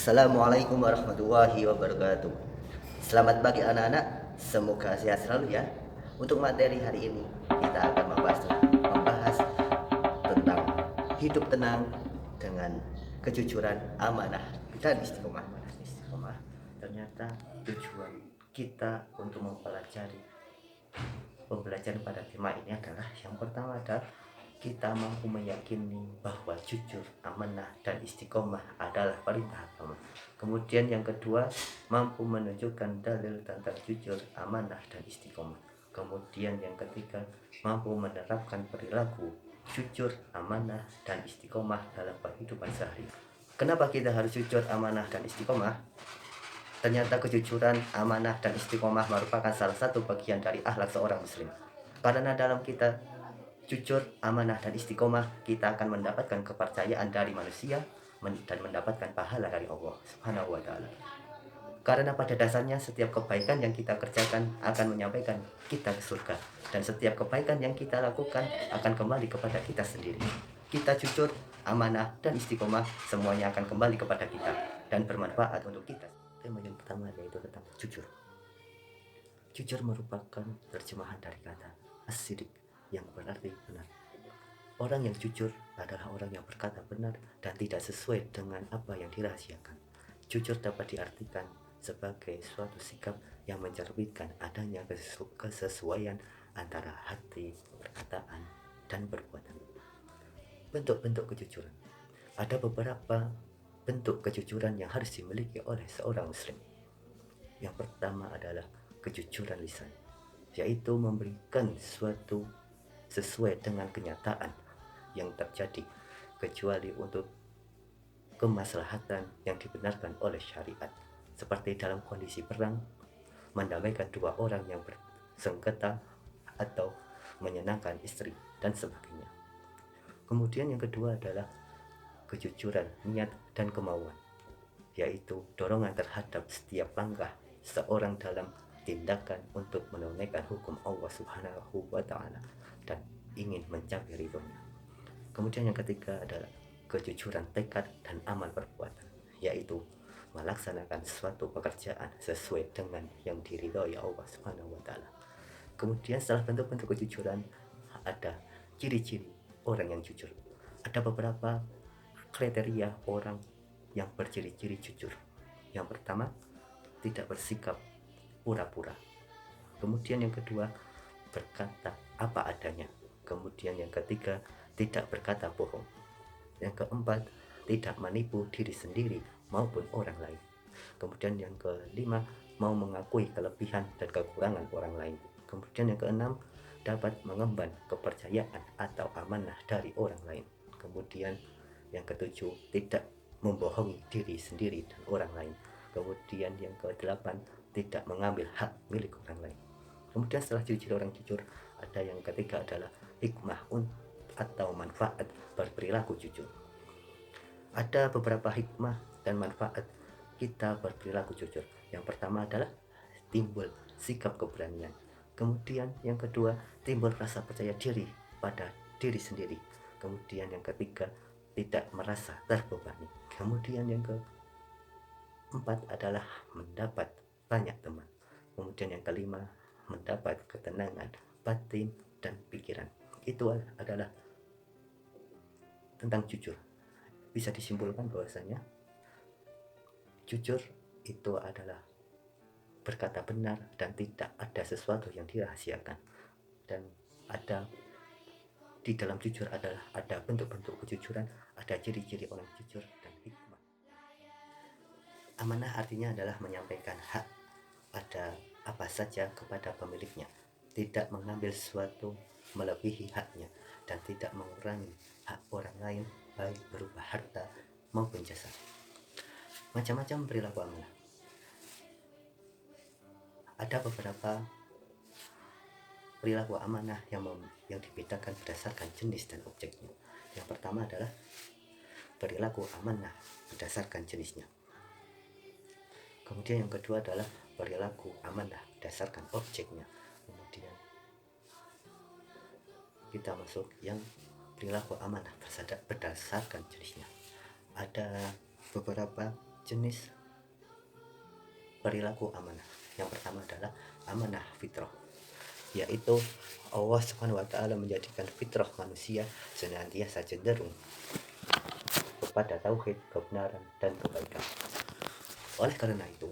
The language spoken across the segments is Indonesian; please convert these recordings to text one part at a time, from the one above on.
Assalamualaikum warahmatullahi wabarakatuh. Selamat pagi anak-anak, semoga sehat selalu ya. Untuk materi hari ini kita akan membahas tentang hidup tenang dengan kejujuran, amanah dan istiqomah. Ternyata tujuan kita untuk mempelajari pembelajaran pada tema ini adalah yang pertama adalah kita mampu meyakini bahwa jujur, amanah, dan istiqomah adalah perintah agama. Kemudian yang kedua, mampu menunjukkan dalil tentang jujur, amanah, dan istiqomah. Kemudian yang ketiga, mampu menerapkan perilaku jujur, amanah, dan istiqomah dalam kehidupan sehari. Kenapa kita harus jujur, amanah, dan istiqomah? Ternyata kejujuran, amanah, dan istiqomah merupakan salah satu bagian dari akhlak seorang muslim. Karena dalam kita jujur, amanah, dan istiqomah, kita akan mendapatkan kepercayaan dari manusia dan mendapatkan pahala dari Allah Subhanahu wa Ta'ala. Karena pada dasarnya setiap kebaikan yang kita kerjakan akan menyampaikan kita ke surga, dan setiap kebaikan yang kita lakukan akan kembali kepada kita sendiri. Kita jujur, amanah, dan istiqomah, semuanya akan kembali kepada kita dan bermanfaat untuk kita. Tema yang pertama yaitu tentang jujur. Jujur merupakan terjemahan dari kata as-sidq yang berarti benar. Orang yang jujur adalah orang yang berkata benar dan tidak sesuai dengan apa yang dirahasiakan. Jujur dapat diartikan sebagai suatu sikap yang mencerminkan adanya kesesuaian antara hati, perkataan, dan perbuatan. Bentuk-bentuk kejujuran. Ada beberapa bentuk kejujuran yang harus dimiliki oleh seorang muslim. Yang pertama adalah kejujuran lisan, yaitu memberikan suatu sesuai dengan kenyataan yang terjadi, kecuali untuk kemaslahatan yang dibenarkan oleh syariat, seperti dalam kondisi perang, mendamaikan dua orang yang bersengketa, atau menyenangkan istri, dan sebagainya. Kemudian yang kedua adalah kejujuran niat dan kemauan, yaitu dorongan terhadap setiap langkah seorang dalam tindakan untuk menunaikan hukum Allah Subhanahu wa Ta'ala dan ingin mencapai ridhonya. Kemudian yang ketiga adalah kejujuran tekad dan amal perbuatan, yaitu melaksanakan suatu pekerjaan sesuai dengan yang diridhoi Allah Subhanahu wa Ta'ala. Kemudian setelah bentuk-bentuk kejujuran, ada ciri-ciri orang yang jujur. Ada beberapa kriteria orang yang berciri-ciri jujur. Yang pertama, tidak bersikap pura-pura. Kemudian yang kedua, berkata apa adanya. Kemudian yang ketiga, tidak berkata bohong. Yang keempat, tidak menipu diri sendiri maupun orang lain. Kemudian yang kelima, mau mengakui kelebihan dan kekurangan orang lain. Kemudian yang keenam, dapat mengemban kepercayaan atau amanah dari orang lain. Kemudian yang ketujuh, tidak membohongi diri sendiri dan orang lain. Kemudian yang kedelapan, tidak mengambil hak milik orang lain. Kemudian setelah ciri-ciri orang jujur, ada yang ketiga adalah hikmah atau manfaat berperilaku jujur. Ada beberapa hikmah dan manfaat kita berperilaku jujur. Yang pertama adalah timbul sikap keberanian. Kemudian yang kedua, timbul rasa percaya diri pada diri sendiri. Kemudian yang ketiga, tidak merasa terbebani. Kemudian yang keempat adalah mendapat banyak teman. Kemudian yang kelima, mendapat ketenangan batin dan pikiran. Itu adalah tentang jujur. Bisa disimpulkan bahwasanya jujur itu adalah berkata benar dan tidak ada sesuatu yang dirahasiakan. Dan ada di dalam jujur adalah ada bentuk-bentuk kejujuran, ada ciri-ciri orang jujur dan hikmah. Amanah artinya adalah menyampaikan hak pada apa saja kepada pemiliknya, tidak mengambil sesuatu melebihi haknya, dan tidak mengurangi hak orang lain baik berupa harta maupun jasa. Macam-macam perilaku amanah. Ada beberapa perilaku amanah yang dibedakan berdasarkan jenis dan objeknya. Yang pertama adalah perilaku amanah berdasarkan jenisnya. Kemudian yang kedua adalah perilaku amanah berdasarkan objeknya. Kemudian kita masuk yang perilaku amanah berdasarkan jenisnya. Ada beberapa jenis perilaku amanah. Yang pertama adalah amanah fitrah, yaitu Allah Subhanahu wa taala menjadikan fitrah manusia senantiasa cenderung kepada tauhid, kebenaran dan kebaikan. Oleh karena itu,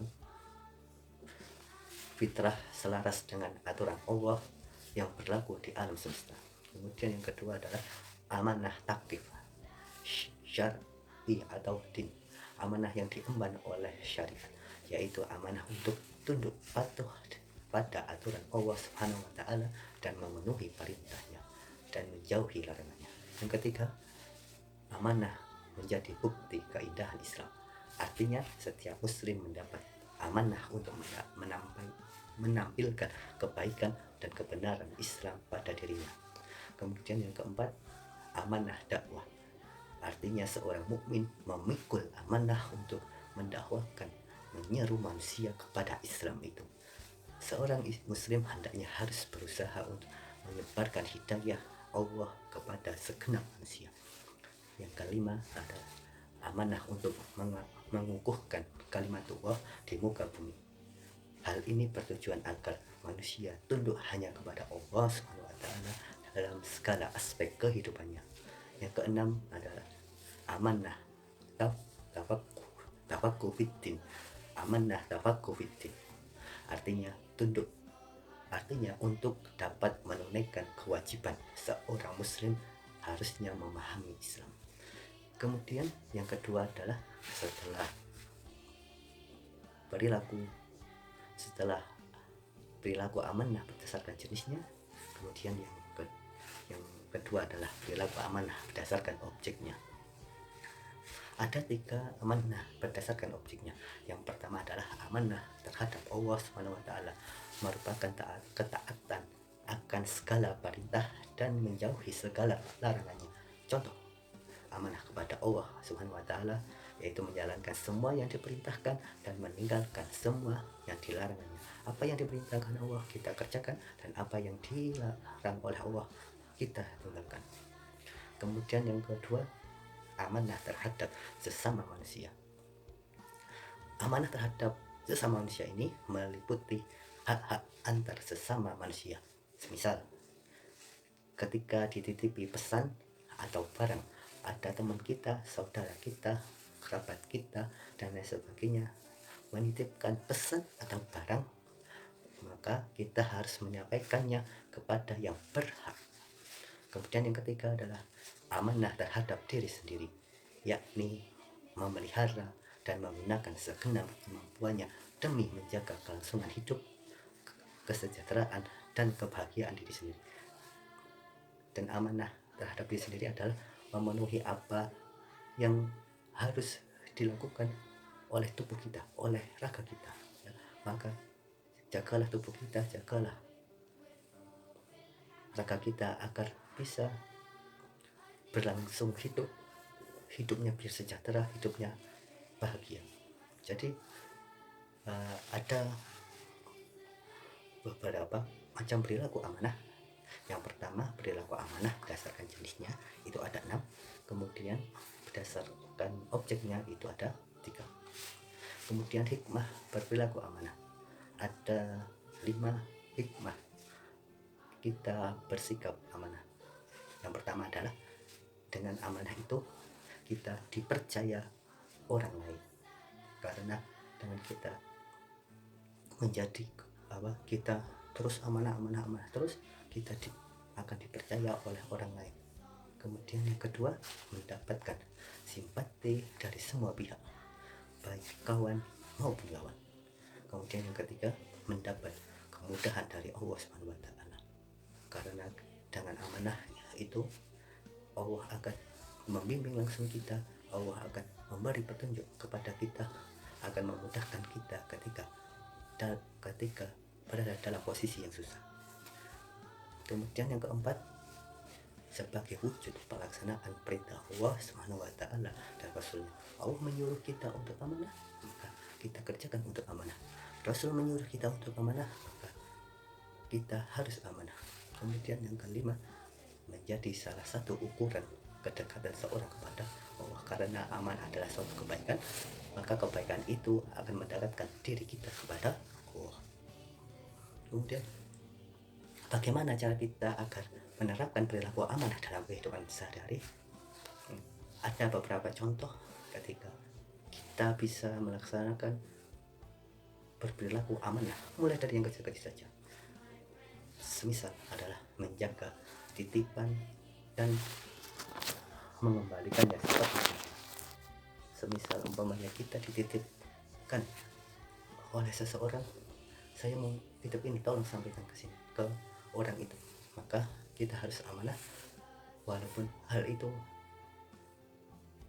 fitrah selaras dengan aturan Allah yang berlaku di alam semesta. Kemudian yang kedua adalah amanah taklif syar'i atau din, amanah yang diemban oleh syariat, yaitu amanah untuk tunduk patuh pada aturan Allah Subhanahu wa taala dan memenuhi perintahnya dan menjauhi larangannya. Yang ketiga, amanah menjadi bukti keindahan Islam. Artinya setiap muslim mendapat amanah untuk menampilkan kebaikan dan kebenaran Islam pada dirinya. Kemudian yang keempat, amanah dakwah. Artinya seorang mukmin memikul amanah untuk mendakwakan, menyeru manusia kepada Islam itu. Seorang muslim hendaknya harus berusaha untuk menyebarkan hidayah Allah kepada segenap manusia. Yang kelima adalah amanah untuk mengukuhkan kalimat Allah di muka bumi. Hal ini bertujuan agar manusia tunduk hanya kepada Allah Subhanahu wa taala dalam segala aspek kehidupannya. Yang keenam adalah amanah tafaqquh fiddin. Amanah tafaqquh fiddin artinya tunduk, artinya untuk dapat menunaikan kewajiban seorang muslim harusnya memahami Islam. Kemudian yang kedua adalah setelah perilaku amanah berdasarkan jenisnya, kemudian yang kedua adalah perilaku amanah berdasarkan objeknya. Ada 3 amanah berdasarkan objeknya. Yang pertama adalah amanah terhadap Allah Subhanahu wa taala, merupakan ketaatan akan segala perintah dan menjauhi segala larangannya. Contoh, amanah kepada Allah Subhanahu wa taala yaitu menjalankan semua yang diperintahkan dan meninggalkan semua yang dilarangnya. Apa yang diperintahkan Allah kita kerjakan, dan apa yang dilarang oleh Allah kita tinggalkan. Kemudian yang kedua, amanah terhadap sesama manusia. Amanah terhadap sesama manusia ini meliputi hak-hak antar sesama manusia. Semisal ketika dititipi pesan atau barang, ada teman kita, saudara kita, kerabat kita, dan lain sebagainya menitipkan pesan atau barang, maka kita harus menyampaikannya kepada yang berhak. Kemudian yang ketiga adalah amanah terhadap diri sendiri, yakni memelihara dan menggunakan segenap kemampuannya demi menjaga kelangsungan hidup, kesejahteraan, dan kebahagiaan diri sendiri. Dan amanah terhadap diri sendiri adalah memenuhi apa yang harus dilakukan oleh tubuh kita, oleh raga kita. Maka jagalah tubuh kita, jagalah raga kita agar bisa berlangsung hidupnya biar sejahtera, hidupnya bahagia. Jadi ada beberapa macam perilaku amanah. Yang pertama, perilaku amanah berdasarkan jenisnya itu ada 6. Kemudian berdasarkan objeknya itu ada 3. Kemudian hikmah berperilaku amanah ada 5 hikmah kita bersikap amanah. Yang pertama adalah dengan amanah itu kita dipercaya orang lain, karena dengan kita menjadi kita terus amanah terus, kita akan dipercaya oleh orang lain. Kemudian yang kedua, mendapatkan simpati dari semua pihak, baik kawan maupun lawan. Kemudian yang ketiga, mendapat kemudahan dari Allah Subhanahu wa taala, karena dengan amanah itu Allah akan membimbing langsung kita, Allah akan memberi petunjuk kepada kita, akan memudahkan kita ketika berada dalam posisi yang susah. Kemudian yang keempat, sebagai wujud pelaksanaan perintah Allah Subhanahu wa taala dan Rasulnya, Allah menyuruh kita untuk amanah, maka kita kerjakan untuk amanah. Rasul menyuruh kita untuk amanah, maka kita harus amanah. Kemudian yang kelima, menjadi salah satu ukuran kedekatan seorang kepada Allah, karena amanah adalah suatu kebaikan, maka kebaikan itu akan mendekatkan diri kita kepada Allah. Kemudian bagaimana cara kita agar menerapkan perilaku amanah dalam kehidupan sehari-hari? Ada beberapa contoh ketika kita bisa melaksanakan berperilaku amanah, mulai dari yang kecil-kecil saja. Semisal adalah menjaga titipan dan mengembalikannya seperti itu. Semisal umpamanya kita dititipkan oleh seseorang, saya mau titip ini, tolong sampaikan ke sini ke orang itu, maka kita harus amanah walaupun hal itu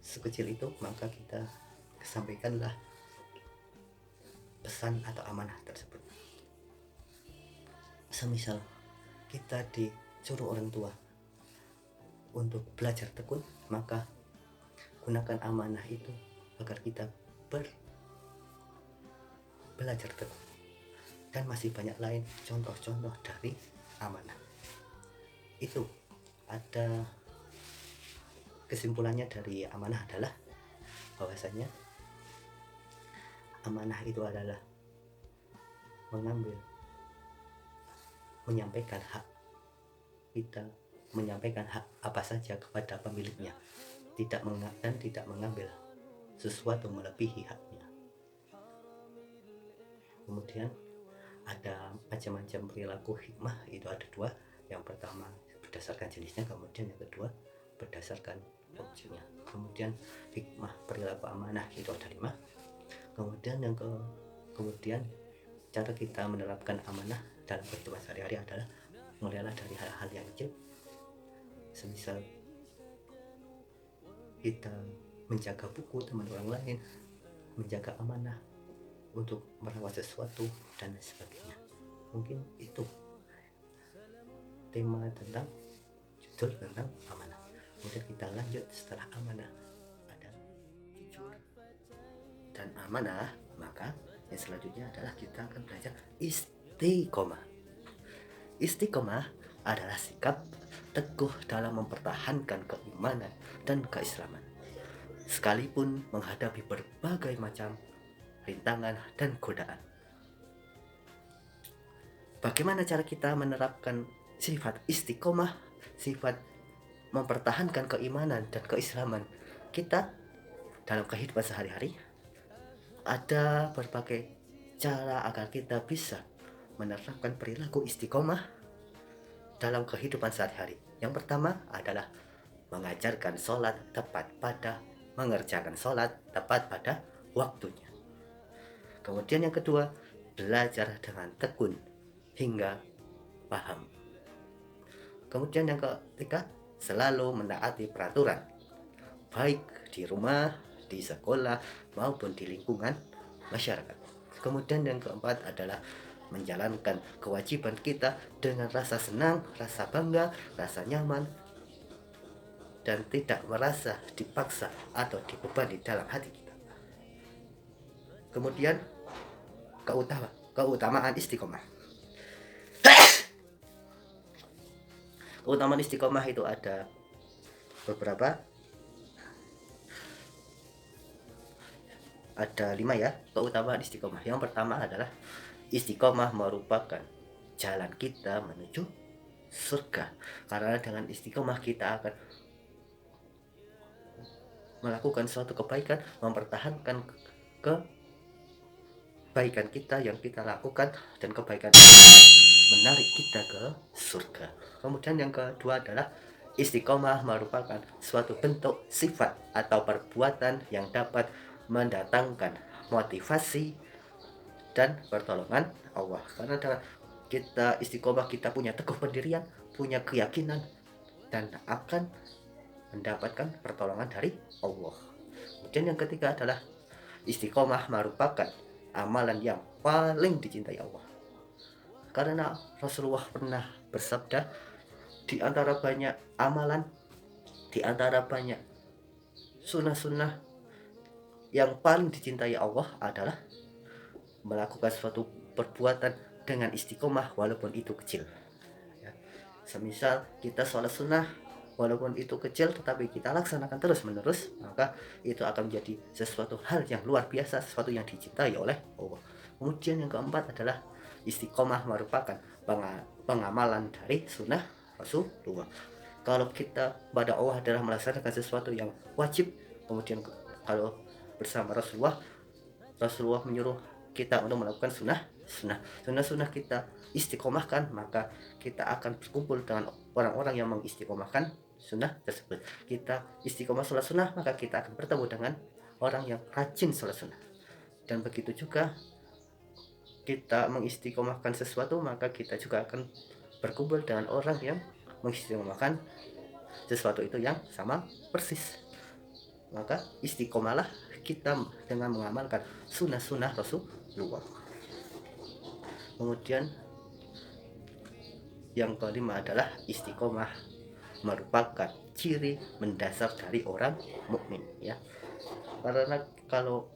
sekecil itu, maka kita sampaikanlah pesan atau amanah tersebut. Semisal kita disuruh orang tua untuk belajar tekun, maka gunakan amanah itu agar kita belajar tekun. Dan masih banyak lain contoh-contoh dari amanah. Itu ada kesimpulannya dari amanah adalah bahwasanya amanah itu adalah menyampaikan hak kita, menyampaikan hak apa saja kepada pemiliknya, tidak mengambil sesuatu melebihi haknya. Kemudian ada macam-macam perilaku hikmah, itu ada dua. Yang pertama berdasarkan jenisnya, kemudian yang kedua berdasarkan objeknya. Kemudian hikmah perilaku amanah itu ada 5. Kemudian cara kita menerapkan amanah dalam kehidupan sehari-hari adalah mulailah dari hal-hal yang kecil. Semisal kita menjaga buku teman orang lain, menjaga amanah untuk merawat sesuatu dan sebagainya. Mungkin itu tema tentang judul tentang amanah. Kemudian kita lanjut setelah amanah ada jujur dan amanah, maka yang selanjutnya adalah kita akan belajar istiqomah. Istiqomah adalah sikap teguh dalam mempertahankan keimanan dan keislaman, sekalipun menghadapi berbagai macam rintangan dan godaan. Bagaimana cara kita menerapkan sifat istiqomah, sifat mempertahankan keimanan dan keislaman kita dalam kehidupan sehari-hari? Ada berbagai cara agar kita bisa menerapkan perilaku istiqomah dalam kehidupan sehari-hari. Yang pertama adalah mengerjakan sholat tepat pada waktunya. Kemudian yang kedua, belajar dengan tekun hingga paham. Kemudian yang ketiga, selalu menaati peraturan, baik di rumah, di sekolah, maupun di lingkungan masyarakat. Kemudian yang keempat adalah menjalankan kewajiban kita dengan rasa senang, rasa bangga, rasa nyaman, dan tidak merasa dipaksa atau dibebani dalam hati kita. Kemudian keutamaan istiqomah. Keutamaan istiqomah itu ada beberapa, ada 5 ya. Keutamaan istiqomah yang pertama adalah istiqomah merupakan jalan kita menuju surga, karena dengan istiqomah kita akan melakukan suatu kebaikan, mempertahankan kebaikan kita yang kita lakukan, dan kebaikan menarik kita ke surga. Kemudian yang kedua adalah istiqomah merupakan suatu bentuk sifat atau perbuatan yang dapat mendatangkan motivasi dan pertolongan Allah. Karena dengan kita istiqomah, kita punya teguh pendirian, punya keyakinan, dan akan mendapatkan pertolongan dari Allah. Kemudian yang ketiga adalah istiqomah merupakan amalan yang paling dicintai Allah. Karena Rasulullah pernah bersabda, di antara banyak amalan, di antara banyak sunnah-sunnah, yang paling dicintai Allah adalah melakukan suatu perbuatan dengan istiqomah walaupun itu kecil. Semisal kita sholat sunnah, walaupun itu kecil tetapi kita laksanakan terus menerus, maka itu akan menjadi sesuatu hal yang luar biasa, sesuatu yang dicintai oleh Allah. Kemudian yang keempat adalah istiqomah, merupakan pengamalan dari sunnah Rasulullah. Kalau kita pada Allah adalah melaksanakan sesuatu yang wajib, kemudian kalau bersama Rasulullah menyuruh kita untuk melakukan sunnah kita istiqomahkan, maka kita akan berkumpul dengan orang-orang yang mengistiqomahkan sunnah tersebut. Kita istiqomah sholat sunnah, maka kita akan bertemu dengan orang yang rajin sholat sunnah. Dan begitu juga kita mengistiqomahkan sesuatu, maka kita juga akan berkumpul dengan orang yang mengistiqomahkan sesuatu itu yang sama persis. Maka istiqomahlah kita dengan mengamalkan sunnah Rasulullah. Kemudian yang kelima adalah istiqomah merupakan ciri mendasar dari orang mukmin, ya. Karena kalau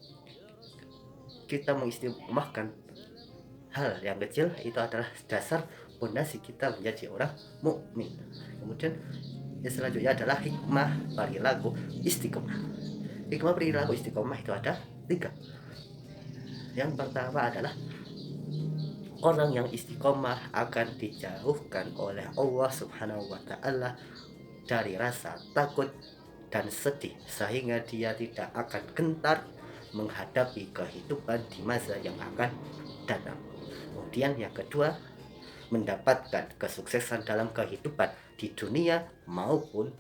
kita mengistiqomahkan hal yang kecil, itu adalah dasar fondasi kita menjadi orang mukmin. Kemudian yang selanjutnya adalah hikmah perilaku istiqomah. Hikmah perilaku istiqomah itu ada 3. Yang pertama adalah orang yang istiqomah akan dijauhkan oleh Allah Subhanahu wa Ta'ala dari rasa takut dan sedih, sehingga dia tidak akan gentar menghadapi kehidupan di masa yang akan datang. Kemudian yang kedua, mendapatkan kesuksesan dalam kehidupan di dunia maupun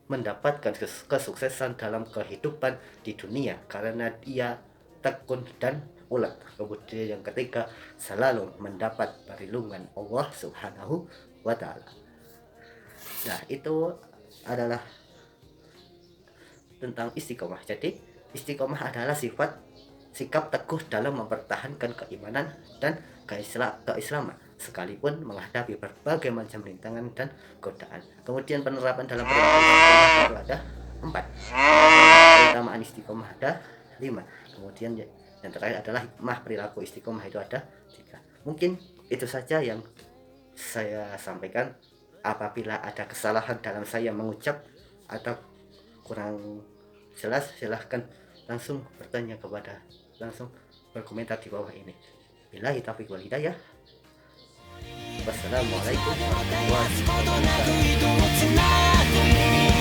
mendapatkan kesuksesan dalam kehidupan di dunia karena dia tekun dan ulet. Kemudian yang ketiga, selalu mendapat perlindungan Allah Subhanahu wa Ta'ala. Nah, itu adalah tentang istiqomah. Jadi istiqomah adalah sikap teguh dalam mempertahankan keimanan dan keislaman sekalipun menghadapi berbagai macam rintangan dan godaan. Kemudian penerapan dalam perilaku istiqomah itu ada 4. Keutamaan istiqomah ada 5. Kemudian yang terakhir adalah hikmah perilaku istiqomah itu ada 3. Mungkin itu saja yang saya sampaikan. Apabila ada kesalahan dalam saya mengucap atau kurang jelas, silahkan langsung berkomentar di bawah ini. Billahi taufiq wal hidayah. Wassalamualaikum warahmatullahi wabarakatuh.